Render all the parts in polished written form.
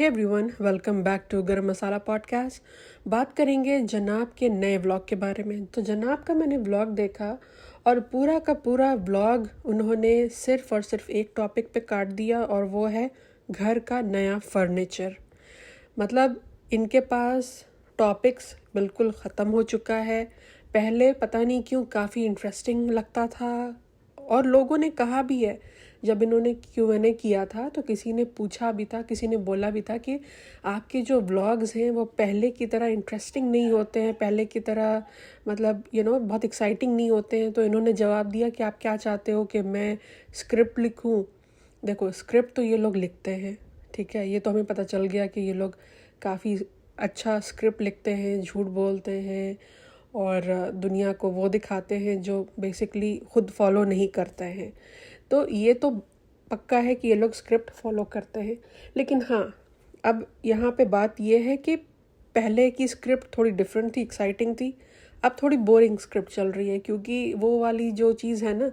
Hey everyone, welcome back to Garam Masala podcast. बात करेंगे जनाब के नए व्लॉग के बारे में। तो जनाब का मैंने व्लॉग देखा और पूरा का पूरा व्लॉग उन्होंने सिर्फ और सिर्फ एक टॉपिक पे काट दिया और वो है घर का नया फर्नीचर। मतलब इनके पास टॉपिक्स बिल्कुल ख़त्म हो चुका है। पहले पता नहीं क्यों काफ़ी इंटरेस्टिंग लगता था और लोगों ने कहा भी है, जब इन्होंने Q&A किया था तो किसी ने पूछा भी था, किसी ने बोला भी था कि आपके जो व्लॉग्स हैं वो पहले की तरह इंटरेस्टिंग नहीं होते हैं, पहले की तरह मतलब बहुत एक्साइटिंग नहीं होते हैं। तो इन्होंने जवाब दिया कि आप क्या चाहते हो कि मैं स्क्रिप्ट लिखूं। देखो, स्क्रिप्ट तो ये लोग लिखते हैं, ठीक है, ये तो हमें पता चल गया कि ये लोग काफ़ी अच्छा स्क्रिप्ट लिखते हैं, झूठ बोलते हैं और दुनिया को वो दिखाते हैं जो बेसिकली खुद फॉलो नहीं करते हैं। तो ये तो पक्का है कि ये लोग स्क्रिप्ट फॉलो करते हैं। लेकिन हाँ, अब यहाँ पे बात ये है कि पहले की स्क्रिप्ट थोड़ी डिफरेंट थी, एक्साइटिंग थी। अब थोड़ी बोरिंग स्क्रिप्ट चल रही है क्योंकि वो वाली जो चीज़ है ना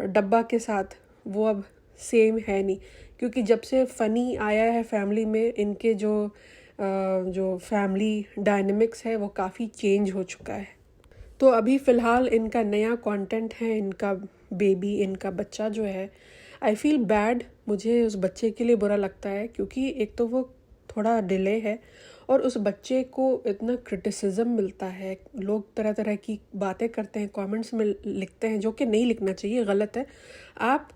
डब्बा के साथ, वो अब सेम है नहीं। क्योंकि जब से फ़नी आया है फैमिली में, इनके जो फैमिली डायनेमिक्स है वो काफ़ी चेंज हो चुका है। तो अभी फ़िलहाल इनका नया कंटेंट है, इनका बेबी, इनका बच्चा जो है। आई फील बैड, मुझे उस बच्चे के लिए बुरा लगता है क्योंकि एक तो वो थोड़ा डिले है और उस बच्चे को इतना क्रिटिसिज्म मिलता है। लोग तरह तरह की बातें करते हैं, कमेंट्स में लिखते हैं, जो कि नहीं लिखना चाहिए, गलत है। आप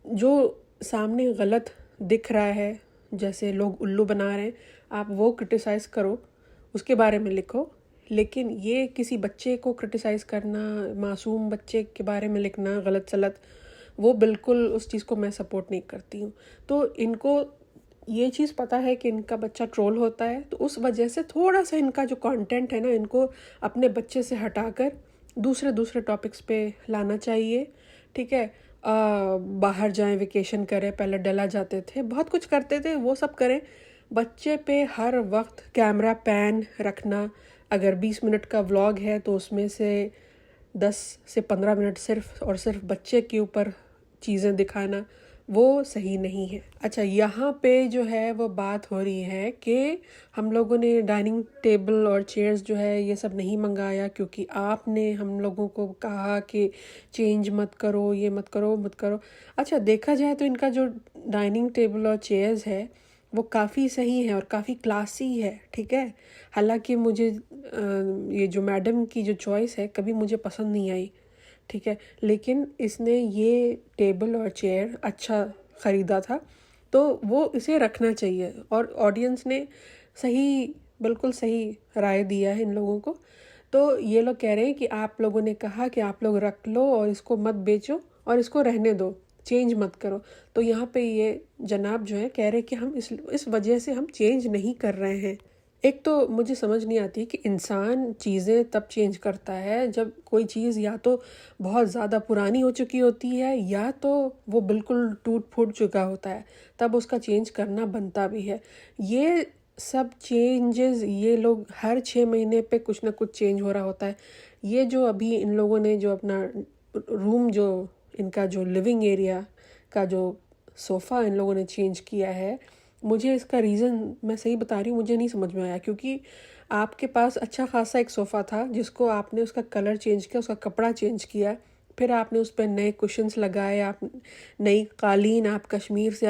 जो सामने गलत दिख रहा है, जैसे लोग उल्लू बना रहे हैं, आप वो क्रिटिसाइज़ करो, उसके बारे में लिखो। लेकिन ये किसी बच्चे को क्रिटिसाइज़ करना, मासूम बच्चे के बारे में लिखना गलत सलत, वो बिल्कुल उस चीज़ को मैं सपोर्ट नहीं करती हूँ। तो इनको ये चीज़ पता है कि इनका बच्चा ट्रोल होता है, तो उस वजह से थोड़ा सा इनका जो कंटेंट है ना, इनको अपने बच्चे से हटाकर दूसरे दूसरे टॉपिक्स पे लाना चाहिए। ठीक है, बाहर जाएं, वेकेशन करें, पहले डला जाते थे, बहुत कुछ करते थे, वो सब करें। बच्चे पे हर वक्त कैमरा पैन रखना। अगर 20 मिनट का व्लॉग है तो उसमें से 10 से 15 मिनट सिर्फ और सिर्फ बच्चे के ऊपर चीज़ें दिखाना, वो सही नहीं है। अच्छा, यहाँ पे जो है वो बात हो रही है कि हम लोगों ने डाइनिंग टेबल और चेयर्स जो है ये सब नहीं मंगाया क्योंकि आपने हम लोगों को कहा कि चेंज मत करो, ये मत करो, मत करो। अच्छा, देखा जाए तो इनका जो डाइनिंग टेबल और चेयर्स है वो काफ़ी सही है और काफ़ी क्लासी है, ठीक है। हालांकि मुझे ये जो मैडम की जो चॉइस है कभी मुझे पसंद नहीं आई, ठीक है, लेकिन इसने ये टेबल और चेयर अच्छा ख़रीदा था तो वो इसे रखना चाहिए। और ऑडियंस ने सही, बिल्कुल सही राय दिया है इन लोगों को। तो ये लोग कह रहे हैं कि आप लोगों ने कहा कि आप लोग रख लो और इसको मत बेचो और इसको रहने दो, चेंज मत करो। तो यहाँ पे ये जनाब जो है कह रहे हैं कि हम इस वजह से हम चेंज नहीं कर रहे हैं। एक तो मुझे समझ नहीं आती कि इंसान चीज़ें तब चेंज करता है जब कोई चीज़ या तो बहुत ज़्यादा पुरानी हो चुकी होती है या तो वो बिल्कुल टूट फूट चुका होता है, तब उसका चेंज करना बनता भी है। ये सब चेंजेस ये लोग हर 6 महीने पे कुछ ना कुछ चेंज हो रहा होता है। ये जो अभी इन लोगों ने जो अपना रूम, जो इनका जो लिविंग एरिया का जो सोफ़ा इन लोगों ने चेंज किया है, मुझे इसका रीज़न मैं सही बता रही हूँ, मुझे नहीं समझ में आया। क्योंकि आपके पास अच्छा खासा एक सोफ़ा था जिसको आपने उसका कलर चेंज किया, उसका कपड़ा चेंज किया, फिर आपने उस पर नए कुशन्स लगाए, आप नई कालीन, आप कश्मीर से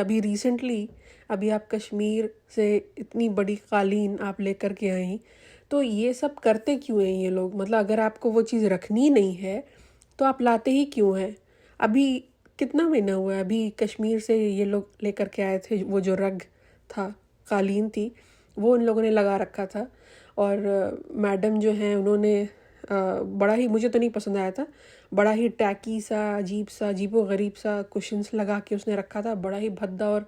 अभी आप कश्मीर से इतनी बड़ी कालीन आप लेकर के आई। तो ये सब करते क्यों हैं ये लोग? मतलब अगर आपको वो चीज़ रखनी नहीं है तो आप लाते ही क्यों हैं? अभी कितना महीना हुआ है, अभी कश्मीर से ये लोग लेकर के आए थे, वो जो रग था, कालीन थी, वो इन लोगों ने लगा रखा था। और मैडम जो हैं उन्होंने बड़ा ही, मुझे तो नहीं पसंद आया था, बड़ा ही टैकी सा, अजीबो गरीब सा कुशन्स लगा के उसने रखा था, बड़ा ही भद्दा और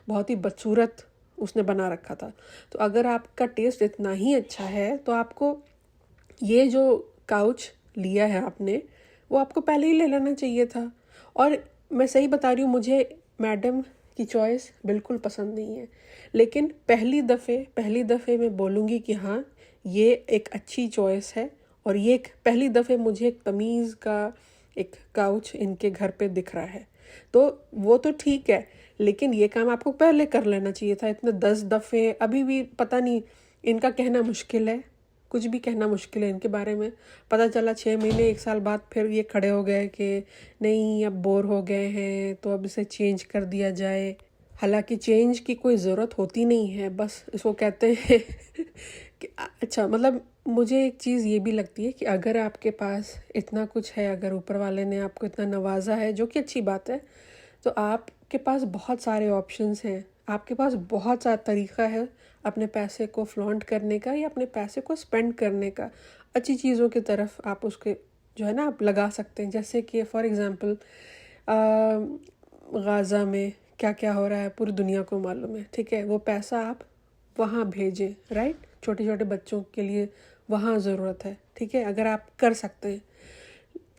बहुत ही बदसूरत उसने बना रखा था। तो अगर आपका टेस्ट इतना ही अच्छा है तो आपको ये जो काउच लिया है आपने, वो आपको पहले ही ले लेना चाहिए था। और मैं सही बता रही हूँ, मुझे मैडम की चॉइस बिल्कुल पसंद नहीं है, लेकिन पहली दफ़े मैं बोलूँगी कि हाँ, ये एक अच्छी चॉइस है और ये एक पहली दफ़े मुझे एक तमीज़ का एक काउच इनके घर पे दिख रहा है। तो वो तो ठीक है, लेकिन ये काम आपको पहले कर लेना चाहिए था। इतने 10 दफ़े अभी भी पता नहीं, इनका कहना मुश्किल है, कुछ भी कहना मुश्किल है इनके बारे में। पता चला 6 महीने 1 साल बाद फिर ये खड़े हो गए कि नहीं अब बोर हो गए हैं तो अब इसे चेंज कर दिया जाए। हालांकि चेंज की कोई ज़रूरत होती नहीं है, बस इसको कहते हैं कि अच्छा मतलब मुझे एक चीज़ ये भी लगती है कि अगर आपके पास इतना कुछ है, अगर ऊपर वाले ने आपको इतना नवाजा है, जो कि अच्छी बात है, तो आपके पास बहुत सारे ऑप्शंस हैं, आपके पास बहुत सारा तरीका है अपने पैसे को फ्लॉन्ट करने का या अपने पैसे को स्पेंड करने का। अच्छी चीज़ों की तरफ आप उसके जो है ना आप लगा सकते हैं। जैसे कि फॉर एग्ज़ाम्पल गाज़ा में क्या क्या हो रहा है पूरी दुनिया को मालूम है, ठीक है। वो पैसा आप वहाँ भेजें, राइट। छोटे छोटे बच्चों के लिए वहाँ ज़रूरत है, ठीक है। अगर आप कर सकते हैं,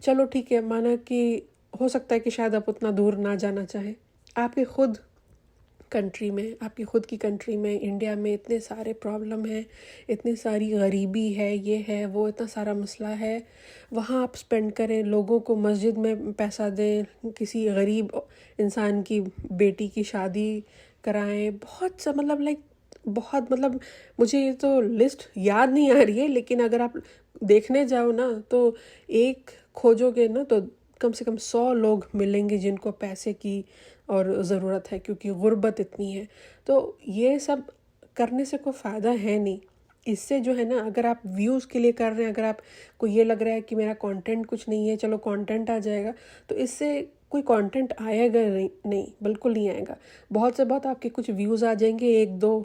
चलो ठीक है, माना कि हो सकता है कि शायद आप उतना दूर ना जाना चाहें। आपके खुद कंट्री में, आपकी ख़ुद की कंट्री में, इंडिया में इतने सारे प्रॉब्लम हैं, इतनी सारी गरीबी है, ये है वो, इतना सारा मसला है। वहाँ आप स्पेंड करें, लोगों को मस्जिद में पैसा दें, किसी गरीब इंसान की बेटी की शादी कराएं, बहुत सा मतलब लाइक बहुत मतलब मुझे ये तो लिस्ट याद नहीं आ रही है, लेकिन अगर आप देखने जाओ ना तो एक खोजोगे ना तो कम से कम 100 लोग मिलेंगे जिनको पैसे की और ज़रूरत है, क्योंकि गुर्बत इतनी है। तो ये सब करने से कोई फ़ायदा है नहीं। इससे जो है ना, अगर आप व्यूज़ के लिए कर रहे हैं, अगर आपको ये लग रहा है कि मेरा कंटेंट कुछ नहीं है, चलो कंटेंट आ जाएगा, तो इससे कोई कंटेंट आएगा नहीं, बिल्कुल नहीं आएगा। बहुत से बहुत आपके कुछ व्यूज़ आ जाएंगे, 1-2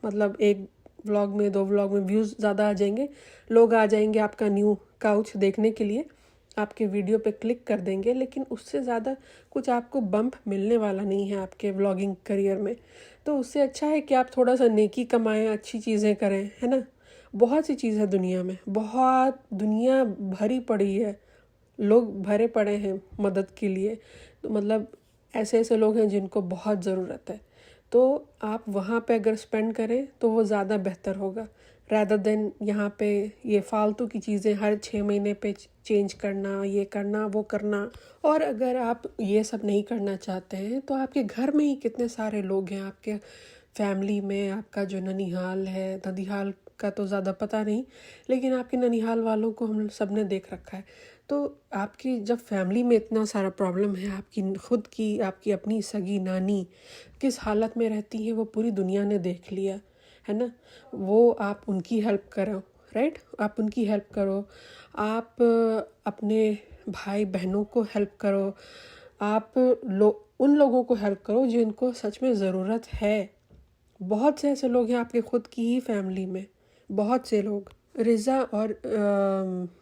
मतलब 1 व्लॉग में 2 व्लॉग में व्यूज़ ज़्यादा आ जाएंगे, लोग आ जाएंगे आपका न्यू काउच देखने के लिए, आपके वीडियो पे क्लिक कर देंगे, लेकिन उससे ज़्यादा कुछ आपको बम्प मिलने वाला नहीं है आपके व्लॉगिंग करियर में। तो उससे अच्छा है कि आप थोड़ा सा नेकी कमाएं, अच्छी चीज़ें करें, है ना। बहुत सी चीज़ है दुनिया में, बहुत दुनिया भरी पड़ी है, लोग भरे पड़े हैं मदद के लिए। तो मतलब ऐसे ऐसे लोग हैं जिनको बहुत ज़रूरत है, तो आप वहाँ पे अगर स्पेंड करें तो वो ज़्यादा बेहतर होगा, रैदर देन यहाँ पे ये फालतू की चीज़ें हर 6 महीने पे चेंज करना, ये करना वो करना। और अगर आप ये सब नहीं करना चाहते हैं तो आपके घर में ही कितने सारे लोग हैं, आपके फैमिली में, आपका जो ननिहाल है, ननिहाल का तो ज़्यादा पता नहीं, लेकिन आपके ननिहाल वालों को हम सब ने देख रखा है। तो आपकी जब फैमिली में इतना सारा प्रॉब्लम है, आपकी खुद की, आपकी अपनी सगी नानी किस हालत में रहती है वो पूरी दुनिया ने देख लिया है ना। वो आप उनकी हेल्प करो, राइट, आप उनकी हेल्प करो, आप अपने भाई बहनों को हेल्प करो, आप उन लोगों को हेल्प करो जिनको सच में ज़रूरत है। बहुत से ऐसे लोग हैं आपके खुद की ही फैमिली में, बहुत से लोग। रिज़ा और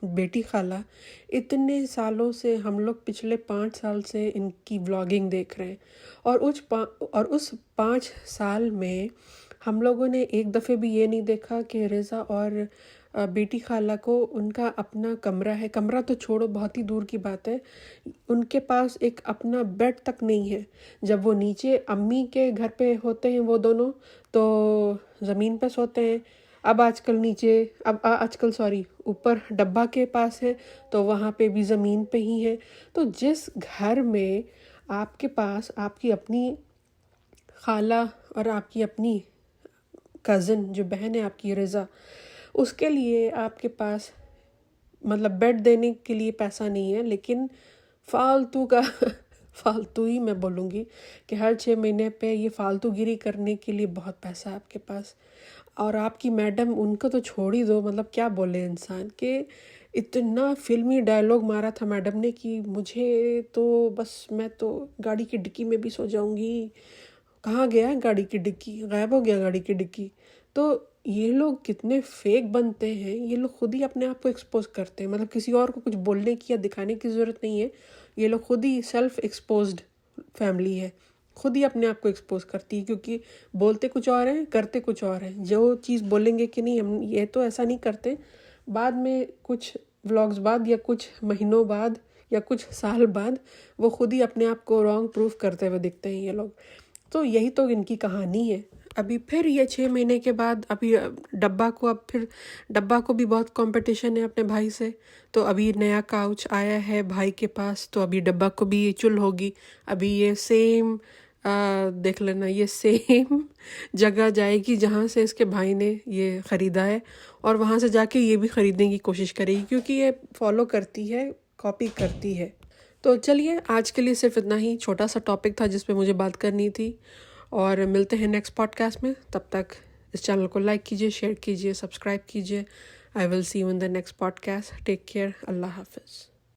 बेटी खाला, इतने सालों से हम लोग पिछले 5 साल से इनकी व्लॉगिंग देख रहे हैं, और उस 5 साल में हम लोगों ने एक दफ़े भी ये नहीं देखा कि रिज़ा और बेटी खाला को उनका अपना कमरा है। कमरा तो छोड़ो, बहुत ही दूर की बात है, उनके पास एक अपना बेड तक नहीं है। जब वो नीचे अम्मी के घर पे होते हैं वो दोनों, तो ज़मीन पे सोते हैं। अब आजकल सॉरी ऊपर डब्बा के पास है, तो वहाँ पे भी ज़मीन पे ही है। तो जिस घर में आपके पास आपकी अपनी खाला और आपकी अपनी कज़न जो बहन है आपकी रिज़ा, उसके लिए आपके पास मतलब बेड देने के लिए पैसा नहीं है, लेकिन फालतू का फालतू ही मैं बोलूँगी कि हर 6 महीने पे ये फालतूगिरी करने के लिए बहुत पैसा है आपके पास। और आपकी मैडम, उनको तो छोड़ ही दो, मतलब क्या बोले इंसान के, इतना फिल्मी डायलॉग मारा था मैडम ने कि मुझे तो बस, मैं तो गाड़ी की डिक्की में भी सो जाऊँगी। कहाँ गया गाड़ी की डिक्की, गायब हो गया गाड़ी की डिक्की। तो ये लोग कितने फेक बनते हैं, ये लोग खुद ही अपने आप को एक्सपोज करते हैं, मतलब किसी और को कुछ बोलने की या दिखाने की ज़रूरत नहीं है। ये लोग खुद ही सेल्फ एक्सपोज्ड फैमिली है, खुद ही अपने आप को एक्सपोज करती है, क्योंकि बोलते कुछ और हैं, करते कुछ और हैं। जो चीज़ बोलेंगे कि नहीं हम ये तो ऐसा नहीं करते, बाद में कुछ व्लॉग्स बाद या कुछ महीनों बाद या कुछ साल बाद वो खुद ही अपने आप को रॉन्ग प्रूफ करते हुए दिखते हैं ये लोग। तो यही तो इनकी कहानी है। अभी फिर ये 6 महीने के बाद अभी डब्बा को भी बहुत कंपटीशन है अपने भाई से। तो अभी नया काउच आया है भाई के पास, तो अभी डब्बा को भी ये चुल होगी। अभी ये सेम देख लेना, ये सेम जगह जाएगी जहाँ से इसके भाई ने ये ख़रीदा है, और वहाँ से जाके ये भी ख़रीदने की कोशिश करेगी, क्योंकि ये फॉलो करती है, कॉपी करती है। तो चलिए, आज के लिए सिर्फ इतना ही, छोटा सा टॉपिक था जिस पे मुझे बात करनी थी, और मिलते हैं नेक्स्ट पॉडकास्ट में। तब तक इस चैनल को लाइक कीजिए, शेयर कीजिए, सब्सक्राइब कीजिए। I will see you in the next podcast. Take care. अल्लाह हाफिज़।